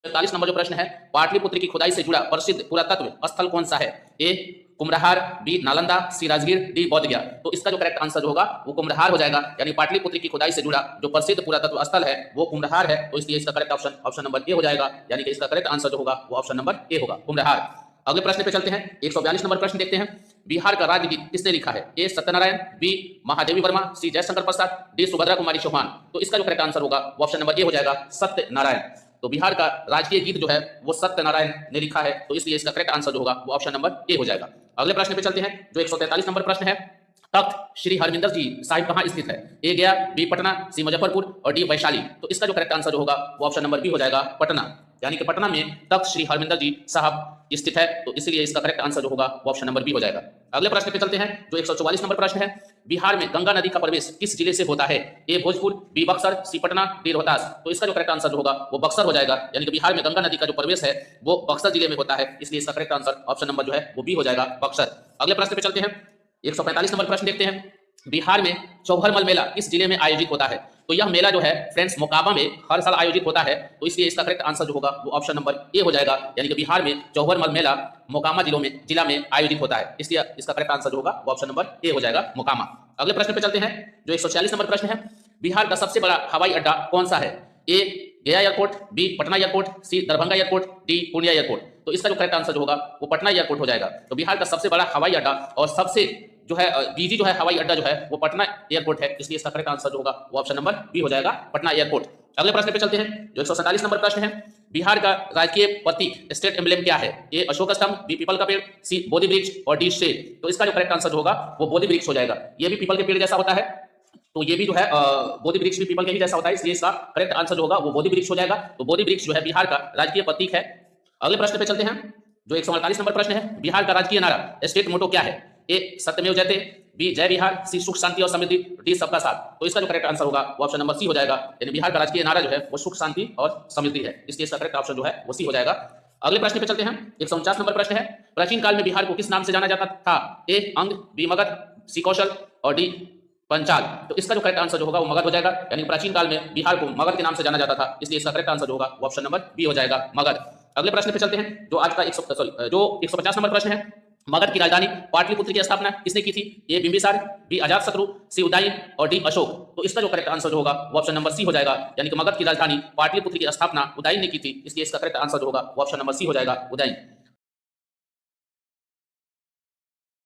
45 number जो प्रश्न है, पाटलिपुत्र की खुदाई से जुड़ा प्रसिद्ध पुरातत्व स्थल कौन सा है? ए कुम्हरार, बी नालंदा, सी राजगीर, डी बौद्ध गया। तो इसका जो करेक्ट आंसर होगा वो कुम्हरार हो जाएगा, यानी पाटलिपुत्र की खुदाई से जुड़ा जो प्रसिद्ध पुरातत्व स्थल है वो कुम्हरार है। तो इसलिए इसका करेक्ट ऑप्शन नंबर ए हो जाएगा, यानी कि इसका करेक्ट आंसर जो होगा वो ऑप्शन नंबर ए होगा, कुम्हरार। अगले प्रश्न पे चलते हैं, 142 नंबर प्रश्न देखते हैं। बिहार का राज्य गीत किसने लिखा है? ए सत्यनारायण, बी महादेवी वर्मा, सी जयशंकर प्रसाद, डी सुभद्रा कुमारी चौहान। तो इसका जो करेक्ट आंसर होगा वो ऑप्शन नंबर ए हो जाएगा, सत्यनारायण। तो बिहार का राजकीय गीत जो है वो सत्यनारायण ने लिखा है, तो इसलिए इसका करेक्ट आंसर जो होगा वो ऑप्शन नंबर ए हो जाएगा। अगले प्रश्न पे चलते हैं, जो 143 नंबर प्रश्न है, तख्त श्री हरमिंदर जी साहिब कहां स्थित है? ए गया, बी पटना, सी मुजफ्फरपुर और डी वैशाली। तो इसका जो करेक्ट आंसर जो होगा वो ऑप्शन नंबर बी हो जाएगा, पटना, यानी कि पटना में तख्त श्री हरमिंदर जी साहब स्थित है। तो इसलिए इसका करेक्ट आंसर जो होगा वो ऑप्शन नंबर बी हो जाएगा। अगले प्रश्न पे चलते हैं, जो 144 नंबर प्रश्न है, बिहार में गंगा नदी का प्रवेश किस जिले से होता है? ए भोजपुर, बी बक्सर, सी पटना, डी रोहतास। तो इसका जो करेक्ट आंसर जो होगा वो बक्सर हो जाएगा, यानी कि बिहार में गंगा नदी का जो प्रवेश है वो बक्सर जिले में होता है, इसलिए इसका करेक्ट आंसर ऑप्शन नंबर जो है वो बी हो जाएगा, बक्सर। अगले प्रश्न पे चलते हैं, 145 नंबर प्रश्न देखते हैं, बिहार में चौहरमल मेला किस जिले में आयोजित होता है? तो यह मेला जो है फ्रेंड्स मोकामा में हर साल आयोजित होता है, तो इसलिए इसका करेक्ट आंसर जो होगा वो ऑप्शन नंबर ए हो जाएगा, यानी कि बिहार में चौहरमल मेला मोकामा जिला में आयोजित होता है, इसलिए इसका करेक्ट आंसर जो होगा वो ऑप्शन नंबर ए हो जाएगा, मोकामा। अगले प्रश्न पे चलते हैं, जो 146 नंबर प्रश्न है, बिहार का सबसे बड़ा हवाई अड्डा कौन सा है? A Gaya airport, B Patna airport, C Darbhanga airport, D Purnia airport. तो इसका जो करेक्ट आंसर जो होगा वो पटना एयरपोर्ट हो जाएगा। तो बिहार का सबसे बड़ा हवाई अड्डा और सबसे जो है बीजी जो है हवाई अड्डा जो है वो पटना एयरपोर्ट है, इसलिए इसका करेक्ट आंसर जो होगा वो ऑप्शन नंबर बी हो जाएगा, पटना एयरपोर्ट। अगले प्रश्न पे चलते हैं, जो 147 नंबर प्रश्न है, बिहार का राजकीय प्रतीक स्टेट एम्ब्लेम क्या है? ए अशोक स्तंभ, बी पीपल का पेड़, सी बोधि वृक्ष और डी शेर। तो इसका जो करेक्ट आंसर जो होगा वो बोधि वृक्ष हो जाएगा। ये भी पीपल के पेड़ जैसा होता है, तो ये भी जो है बोधि वृक्ष भी पीपल के ही जैसा होता है, इसलिए इसका करेक्ट आंसर जो होगा वो बोधि वृक्ष हो जाएगा। तो बोधि वृक्ष जो है बिहार का राजकीय प्रतीक है। अगले प्रश्न पे चलते हैं, जो 148 नंबर प्रश्न है, बिहार का राजकीय नारा स्टेट मोटो क्या है? ए सत्यमेव जयते, बी जय बिहार, सी सुख शांति और समृद्धि, डी सबका साथ। तो इसका जो करेक्ट आंसर होगा वो ऑप्शन नंबर सी हो जाएगा, यानी बिहार का राजकीय नारा जो है वो सुख शांति और समृद्धि है, इसलिए इसका करेक्ट ऑप्शन जो है वो सी हो जाएगा। अगले प्रश्न पे चलते हैं, 149 नंबर प्रश्न है, प्राचीन काल में बिहार को किस नाम से जाना जाता था? ए अंग, बी मगध, सी कौशल और डी पंचाल। तो इसका जो करेक्ट आंसर जो होगा वो मगध हो जाएगा, यानी प्राचीन काल में बिहार को मगध के नाम से जाना जाता था, इसलिए इसका करेक्ट आंसर जो होगा वो ऑप्शन नंबर बी हो जाएगा, मगध। अगले प्रश्न पे चलते हैं, जो आज का 150 नंबर प्रश्न है, मगध की राजधानी पाटलिपुत्र की स्थापना किसने की थी? ए बिंबिसार, बी अजातशत्रु, सी उदयन और डी अशोक। तो इसका जो करेक्ट आंसर जो होगा वो ऑप्शन नंबर सी हो जाएगा, यानी कि मगध की राजधानी पाटलिपुत्र की स्थापना उदयन ने की थी, इसलिए इसका करेक्ट आंसर जो होगा वो ऑप्शन नंबर सी हो जाएगा, उदयन।